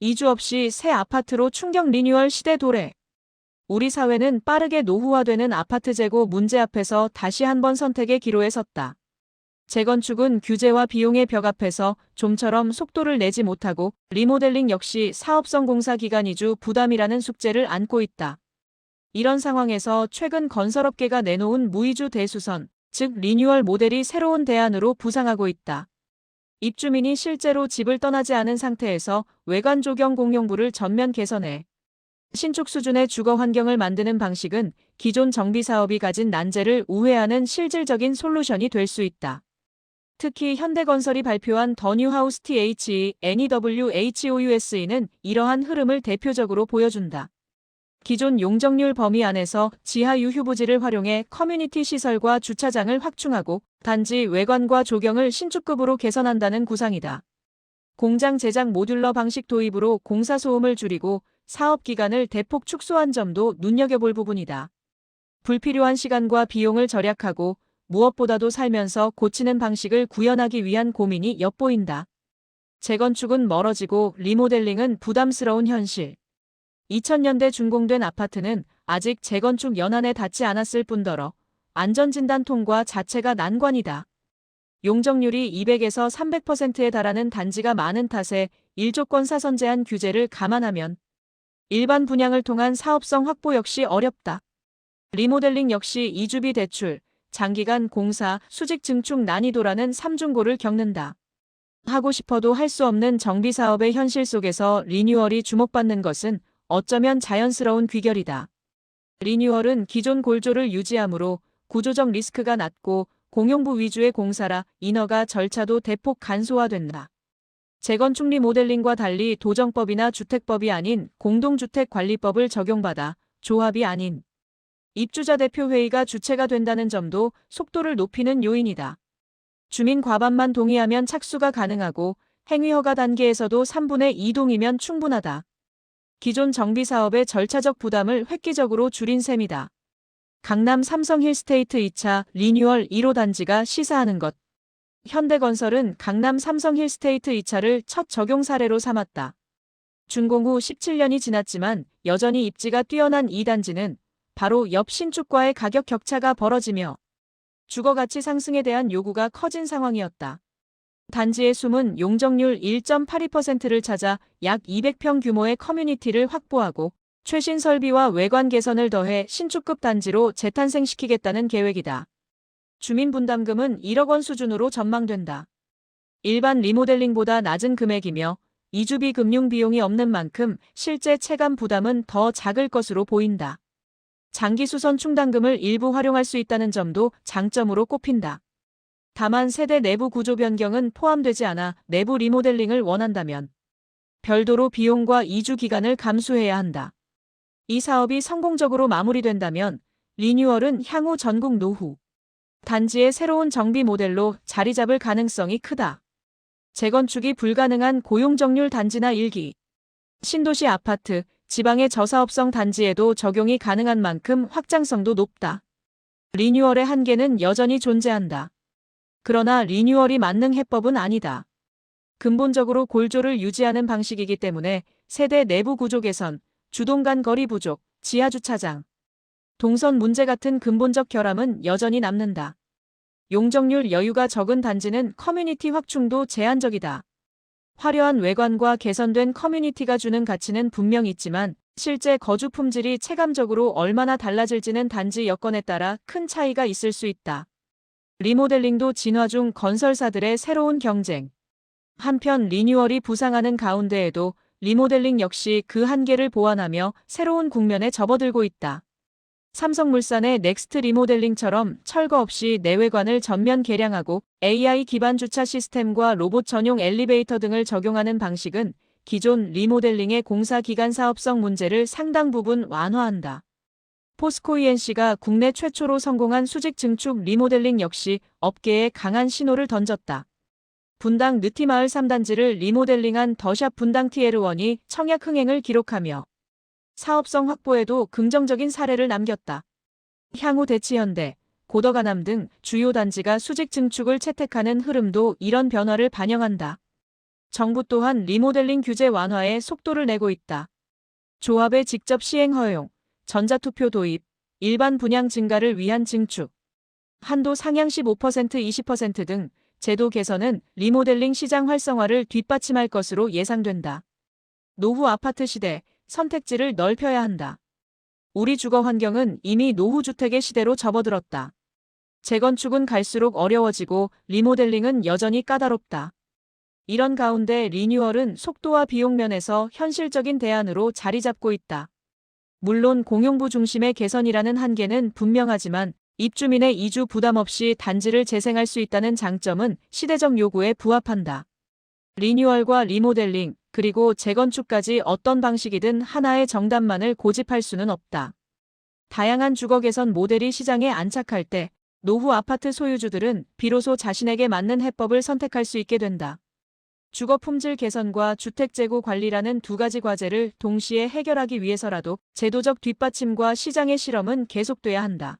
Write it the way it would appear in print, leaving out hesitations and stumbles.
이주 없이 새 아파트로 충격 리뉴얼 시대 도래. 우리 사회는 빠르게 노후화되는 아파트 재고 문제 앞에서 다시 한번 선택의 기로에 섰다. 재건축은 규제와 비용의 벽 앞에서 좀처럼 속도를 내지 못하고 리모델링 역시 사업성 공사 기간 이주 부담이라는 숙제를 안고 있다. 이런 상황에서 최근 건설업계가 내놓은 무이주 대수선, 즉 리뉴얼 모델이 새로운 대안으로 부상하고 있다. 입주민이 실제로 집을 떠나지 않은 상태에서 외관 조경 공용부를 전면 개선해 신축 수준의 주거 환경을 만드는 방식은 기존 정비 사업이 가진 난제를 우회하는 실질적인 솔루션이 될 수 있다. 특히 현대건설이 발표한 더 뉴하우스 THE NEWHOUSE는 이러한 흐름을 대표적으로 보여준다. 기존 용적률 범위 안에서 지하 유휴부지를 활용해 커뮤니티 시설과 주차장을 확충하고 단지 외관과 조경을 신축급으로 개선한다는 구상이다. 공장 제작 모듈러 방식 도입으로 공사 소음을 줄이고 사업 기간을 대폭 축소한 점도 눈여겨볼 부분이다. 불필요한 시간과 비용을 절약하고 무엇보다도 살면서 고치는 방식을 구현하기 위한 고민이 엿보인다. 재건축은 멀어지고 리모델링은 부담스러운 현실. 2000년대 준공된 아파트는 아직 재건축 연한에 닿지 않았을 뿐더러 안전진단 통과 자체가 난관이다. 용적률이 200에서 300%에 달하는 단지가 많은 탓에 일조권 사선 제한 규제를 감안하면 일반 분양을 통한 사업성 확보 역시 어렵다. 리모델링 역시 이주비 대출, 장기간 공사, 수직 증축 난이도라는 삼중고를 겪는다. 하고 싶어도 할 수 없는 정비 사업의 현실 속에서 리뉴얼이 주목받는 것은 어쩌면 자연스러운 귀결이다. 리뉴얼은 기존 골조를 유지하므로 구조적 리스크가 낮고 공용부 위주의 공사라 인허가 절차도 대폭 간소화된다. 재건축 리모델링과 달리 도정법이나 주택법이 아닌 공동주택관리법을 적용받아 조합이 아닌 입주자 대표회의가 주체가 된다는 점도 속도를 높이는 요인이다. 주민 과반만 동의하면 착수가 가능하고 행위허가 단계에서도 3분의 2 동의면 충분하다. 기존 정비사업의 절차적 부담을 획기적으로 줄인 셈이다. 강남 삼성 힐스테이트 2차 리뉴얼 1호 단지가 시사하는 것. 현대건설은 강남 삼성 힐스테이트 2차를 첫 적용 사례로 삼았다. 준공 후 17년이 지났지만 여전히 입지가 뛰어난 이 단지는 바로 옆 신축과의 가격 격차가 벌어지며 주거가치 상승에 대한 요구가 커진 상황이었다. 단지의 숨은 용적률 1.82%를 찾아 약 200평 규모의 커뮤니티를 확보하고 최신 설비와 외관 개선을 더해 신축급 단지로 재탄생시키겠다는 계획이다. 주민 분담금은 1억 원 수준으로 전망된다. 일반 리모델링보다 낮은 금액이며 이주비 금융 비용이 없는 만큼 실제 체감 부담은 더 작을 것으로 보인다. 장기 수선 충당금을 일부 활용할 수 있다는 점도 장점으로 꼽힌다. 다만 세대 내부 구조 변경은 포함되지 않아 내부 리모델링을 원한다면 별도로 비용과 이주 기간을 감수해야 한다. 이 사업이 성공적으로 마무리된다면 리뉴얼은 향후 전국 노후 단지의 새로운 정비 모델로 자리 잡을 가능성이 크다. 재건축이 불가능한 고용적률 단지나 일기, 신도시 아파트, 지방의 저사업성 단지에도 적용이 가능한 만큼 확장성도 높다. 리뉴얼의 한계는 여전히 존재한다. 그러나 리뉴얼이 만능 해법은 아니다. 근본적으로 골조를 유지하는 방식이기 때문에 세대 내부 구조 개선, 주동 간 거리 부족, 지하 주차장, 동선 문제 같은 근본적 결함은 여전히 남는다. 용적률 여유가 적은 단지는 커뮤니티 확충도 제한적이다. 화려한 외관과 개선된 커뮤니티가 주는 가치는 분명 있지만 실제 거주 품질이 체감적으로 얼마나 달라질지는 단지 여건에 따라 큰 차이가 있을 수 있다. 리모델링도 진화 중 건설사들의 새로운 경쟁. 한편 리뉴얼이 부상하는 가운데에도 리모델링 역시 그 한계를 보완하며 새로운 국면에 접어들고 있다. 삼성물산의 넥스트 리모델링처럼 철거 없이 내외관을 전면 개량하고 AI 기반 주차 시스템과 로봇 전용 엘리베이터 등을 적용하는 방식은 기존 리모델링의 공사 기간 사업성 문제를 상당 부분 완화한다. 포스코 ENC가 국내 최초로 성공한 수직 증축 리모델링 역시 업계에 강한 신호를 던졌다. 분당 느티마을 3단지를 리모델링한 더샵 분당 TL1이 청약 흥행을 기록하며 사업성 확보에도 긍정적인 사례를 남겼다. 향후 대치현대, 고덕아남 등 주요 단지가 수직 증축을 채택하는 흐름도 이런 변화를 반영한다. 정부 또한 리모델링 규제 완화에 속도를 내고 있다. 조합의 직접 시행 허용, 전자투표 도입, 일반 분양 증가를 위한 증축, 한도 상향 15%, 20% 등 제도 개선은 리모델링 시장 활성화를 뒷받침할 것으로 예상된다. 노후 아파트 시대, 선택지를 넓혀야 한다. 우리 주거 환경은 이미 노후주택의 시대로 접어들었다. 재건축은 갈수록 어려워지고 리모델링은 여전히 까다롭다. 이런 가운데 리뉴얼은 속도와 비용 면에서 현실적인 대안으로 자리 잡고 있다. 물론 공용부 중심의 개선이라는 한계는 분명하지만 입주민의 이주 부담 없이 단지를 재생할 수 있다는 장점은 시대적 요구에 부합한다. 리뉴얼과 리모델링, 그리고 재건축까지 어떤 방식이든 하나의 정답만을 고집할 수는 없다. 다양한 주거 개선 모델이 시장에 안착할 때 노후 아파트 소유주들은 비로소 자신에게 맞는 해법을 선택할 수 있게 된다. 주거 품질 개선과 주택 재고 관리라는 두 가지 과제를 동시에 해결하기 위해서라도 제도적 뒷받침과 시장의 실험은 계속돼야 한다.